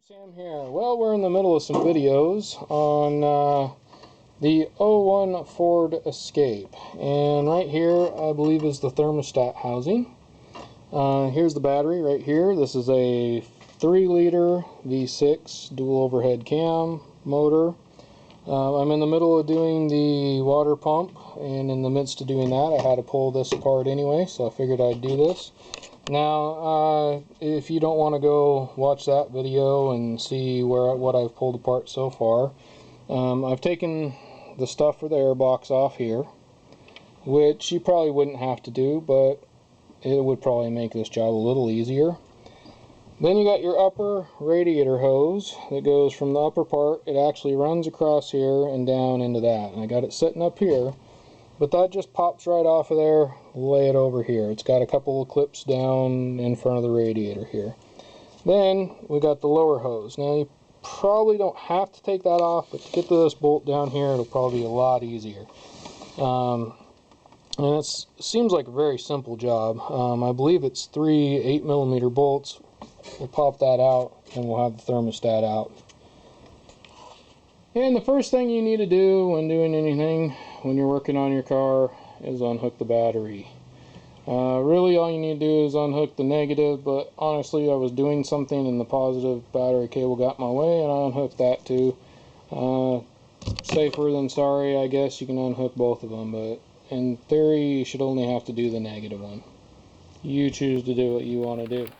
Sam here. Well, we're in the middle of some videos on the '01 Ford Escape, and right here I believe is the thermostat housing. Here's the battery right here. This is a 3-liter V6 dual overhead cam motor. I'm in the middle of doing the water pump, and in the midst of doing that I had to pull this apart anyway, so I figured I'd do this. Now, if you don't want to go watch that video and see what I've pulled apart so far, I've taken the stuff for the air box off here, which you probably wouldn't have to do, but it would probably make this job a little easier. Then you got your upper radiator hose that goes from the upper part. It actually runs across here and down into that. And I got it sitting up here, but that just pops right off of there, lay it over here. It's got a couple of clips down in front of the radiator here. Then we got the lower hose. Now you probably don't have to take that off, but to get to this bolt down here, it'll probably be a lot easier. And it seems like a very simple job. I believe it's 3 8mm bolts. We'll pop that out and we'll have the thermostat out. And the first thing you need to do when doing anything when you're working on your car is unhook the battery. Really all you need to do is unhook the negative, but honestly I was doing something and the positive battery cable got in my way and I unhooked that too. Safer than sorry, I guess. You can unhook both of them, but in theory you should only have to do the negative one. You choose to do what you want to do.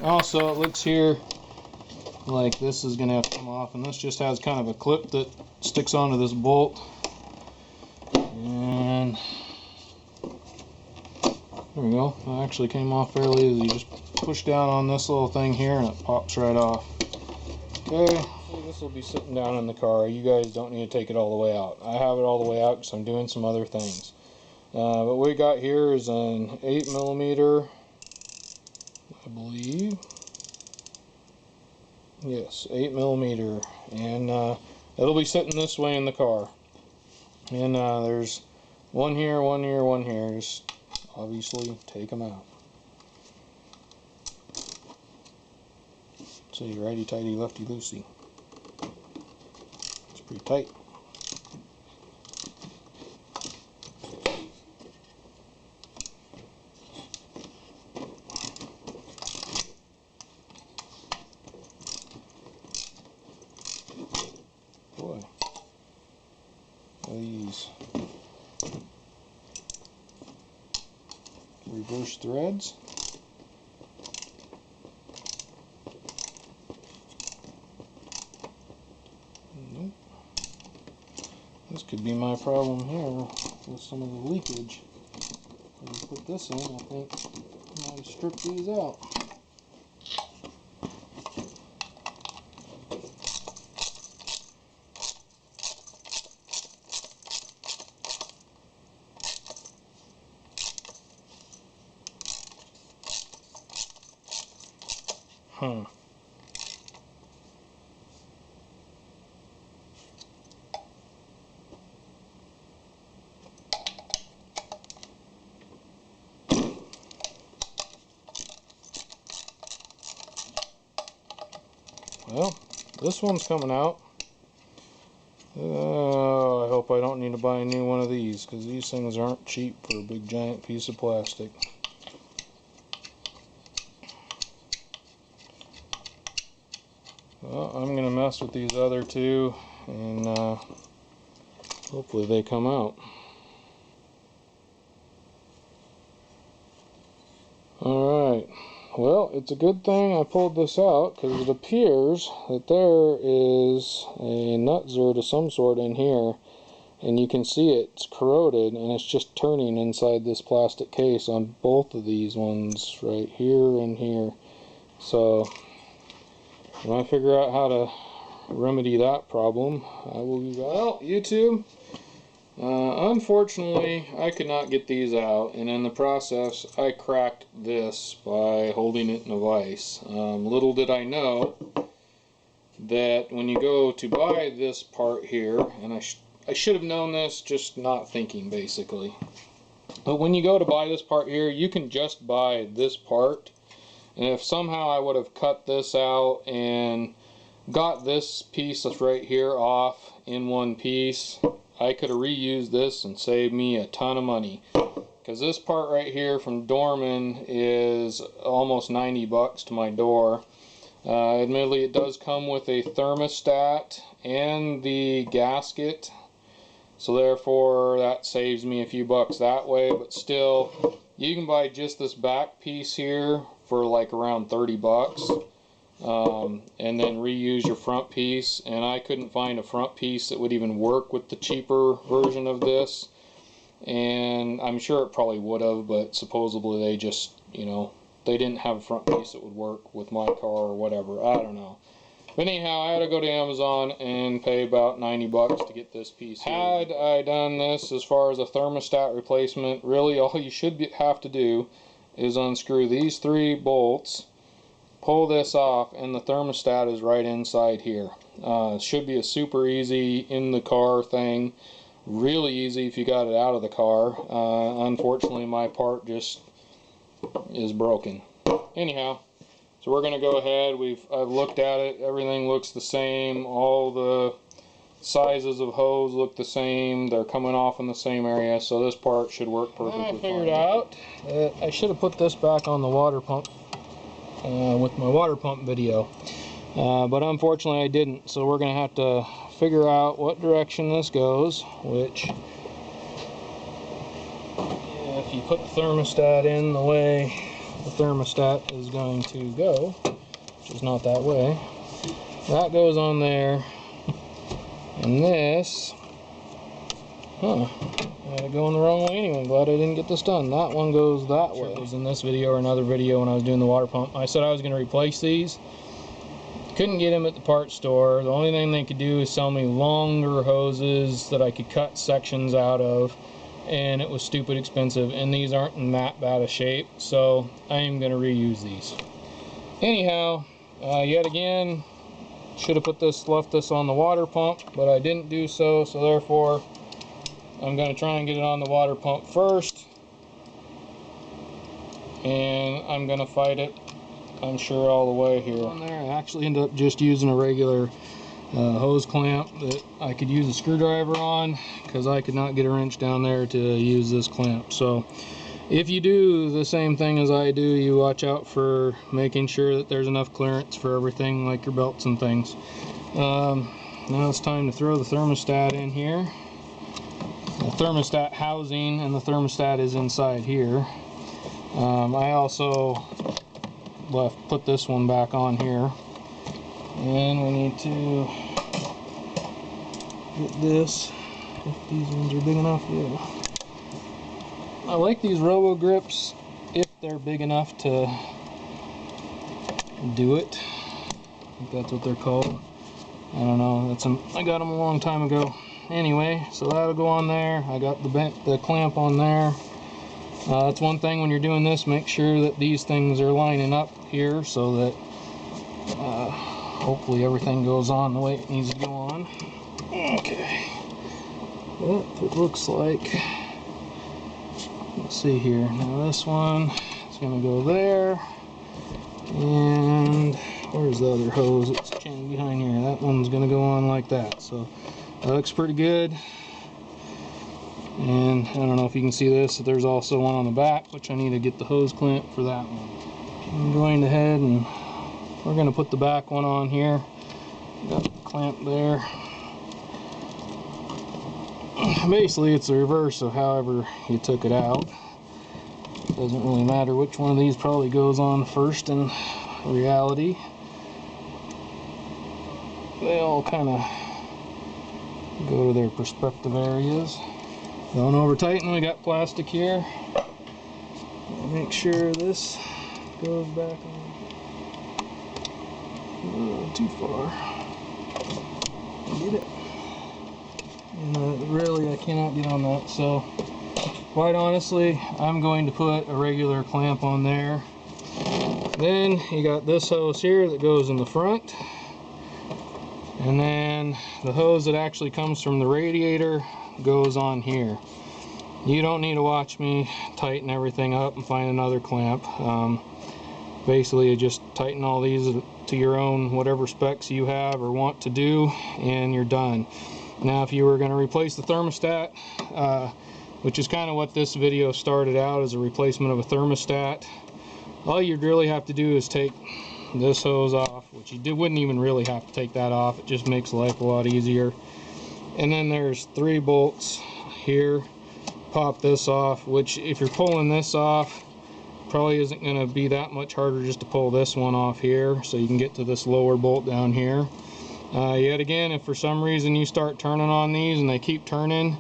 Also, it looks here like this is going to have to come off, and this just has kind of a clip that sticks onto this bolt. And there we go. It actually came off fairly easy. You just push down on this little thing here and it pops right off. Okay, so this will be sitting down in the car. You guys don't need to take it all the way out. I have it all the way out because I'm doing some other things. What we got here is an 8mm, I believe. Yes, 8mm, and it'll be sitting this way in the car. And there's one here, one here, one here. Just obviously take them out. So you're righty tighty, lefty loosey. It's pretty tight. Boy, these reverse threads. Nope. This could be my problem here with some of the leakage. When you put this in, I think I might strip these out. Huh. Well, this one's coming out. I hope I don't need to buy a new one of these, because these things aren't cheap for a big giant piece of plastic. Well, I'm going to mess with these other two, and hopefully they come out. Alright, well, it's a good thing I pulled this out, because it appears that there is a nut zerd of some sort in here, and you can see it's corroded, and it's just turning inside this plastic case on both of these ones right here and here. So when I figure out how to remedy that problem, I will do that. Well, YouTube, unfortunately I could not get these out, and in the process I cracked this by holding it in a vise. Little did I know that when you go to buy this part here, and I should have known this, just not thinking basically. But when you go to buy this part here, you can just buy this part. And if somehow I would have cut this out and got this piece that's right here off in one piece, I could have reused this and saved me a ton of money. Because this part right here from Dorman is almost 90 bucks to my door. Admittedly, it does come with a thermostat and the gasket, so therefore that saves me a few bucks that way. But still, you can buy just this back piece here for like around 30 bucks, and then reuse your front piece. And I couldn't find a front piece that would even work with the cheaper version of this. And I'm sure it probably would have, but supposedly they just, you know, they didn't have a front piece that would work with my car or whatever. I don't know. But anyhow, I had to go to Amazon and pay about 90 bucks to get this piece here. Had I done this as far as a thermostat replacement, really all you should have to do is unscrew these 3 bolts, pull this off, and the thermostat is right inside here. It should be a super easy in the car thing. Really easy if you got it out of the car. Unfortunately, my part just is broken. Anyhow, so we're going to go ahead. I've looked at it. Everything looks the same. All the sizes of hose look the same. They're coming off in the same area, so this part should work perfectly fine. I figured out that I should have put this back on the water pump with my water pump video, but unfortunately I didn't. So we're going to have to figure out what direction this goes, which, if you put the thermostat in the way the thermostat is going to go, which is not that way, that goes on there, and this, I had it going the wrong way anyway. I'm glad I didn't get this done. That one goes that way. It was in this video or another video when I was doing the water pump. I said I was going to replace these. Couldn't get them at the parts store. The only thing they could do is sell me longer hoses that I could cut sections out of, and it was stupid expensive, and these aren't in that bad a shape, so I am going to reuse these. Anyhow, yet again, should have left this on the water pump, but I didn't do so, so therefore I'm going to try and get it on the water pump first, and I'm going to fight it, I'm sure, all the way here. On there, I actually ended up just using a regular hose clamp that I could use a screwdriver on, because I could not get a wrench down there to use this clamp. So if you do the same thing as I do, you watch out for making sure that there's enough clearance for everything, like your belts and things. Now it's time to throw the thermostat in here. The thermostat housing and the thermostat is inside here. I also put this one back on here, and we need to get this, if these ones are big enough. Yeah, I like these robo grips if they're big enough to do it. I think that's what they're called. I don't know, I got them a long time ago. Anyway, so that'll go on there. I got the clamp on there. That's one thing when you're doing this, make sure that these things are lining up here so that hopefully everything goes on the way it needs to go on. Okay, that it looks like, let's see here. Now this one is going to go there, and where's the other hose? It's chained behind here. That one's going to go on like that. So that looks pretty good. And I don't know if you can see this, but there's also one on the back, which I need to get the hose clamp for that one. I'm going ahead and we're going to put the back one on here. Got the clamp there. Basically, it's the reverse of however you took it out. Doesn't really matter which one of these probably goes on first in reality. They all kind of go to their respective areas. Don't over tighten. We got plastic here. Make sure this goes back on. Too far. Get it. And really, I cannot get on that. So, quite honestly, I'm going to put a regular clamp on there. Then you got this hose here that goes in the front, And then the hose that actually comes from the radiator goes on here. You don't need to watch me tighten everything up and find another clamp. Basically, you just tighten all these to your own whatever specs you have or want to do, and you're done. Now, if you were going to replace the thermostat, which is kind of what this video started out as, a replacement of a thermostat, all you'd really have to do is take this hose off, which you wouldn't even really have to take that off. It just makes life a lot easier. And then there's 3 bolts here. Pop this off, which if you're pulling this off, probably isn't going to be that much harder just to pull this one off here, so you can get to this lower bolt down here. Yet again, if for some reason you start turning on these and they keep turning,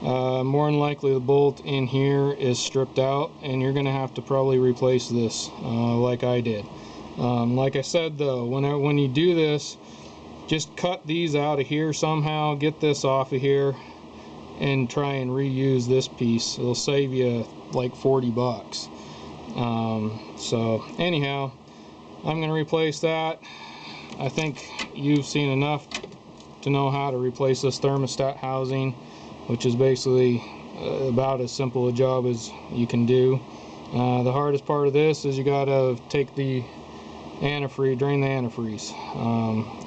more than likely the bolt in here is stripped out, and you're going to have to probably replace this like I did. Like I said though, when you do this, just cut these out of here somehow, get this off of here, and try and reuse this piece. It'll save you like 40 bucks. So anyhow, I'm going to replace that. I think you've seen enough to know how to replace this thermostat housing, which is basically about as simple a job as you can do. The hardest part of this is you gotta take the antifreeze, drain the antifreeze,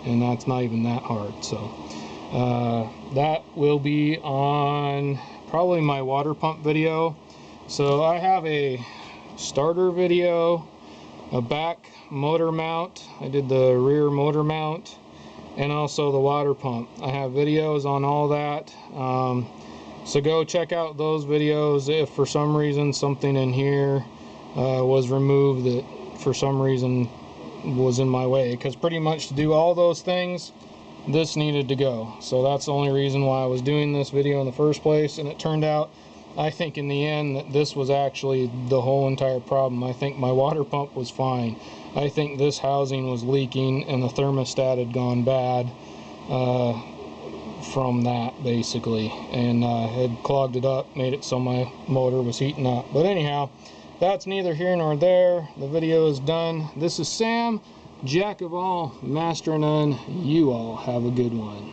and that's not even that hard. So that will be on probably my water pump video. So I have a starter video, a back motor mount, I did the rear motor mount, and also the water pump. I have videos on all that, so go check out those videos. If for some reason something in here was removed that for some reason was in my way, because pretty much to do all those things, this needed to go. So that's the only reason why I was doing this video in the first place. And it turned out, I think in the end, that this was actually the whole entire problem. I think my water pump was fine. I think this housing was leaking and the thermostat had gone bad from that, basically, and had clogged it up, made it so my motor was heating up. But anyhow, that's neither here nor there. The video is done. This is Sam, Jack of all, master of none. You all have a good one.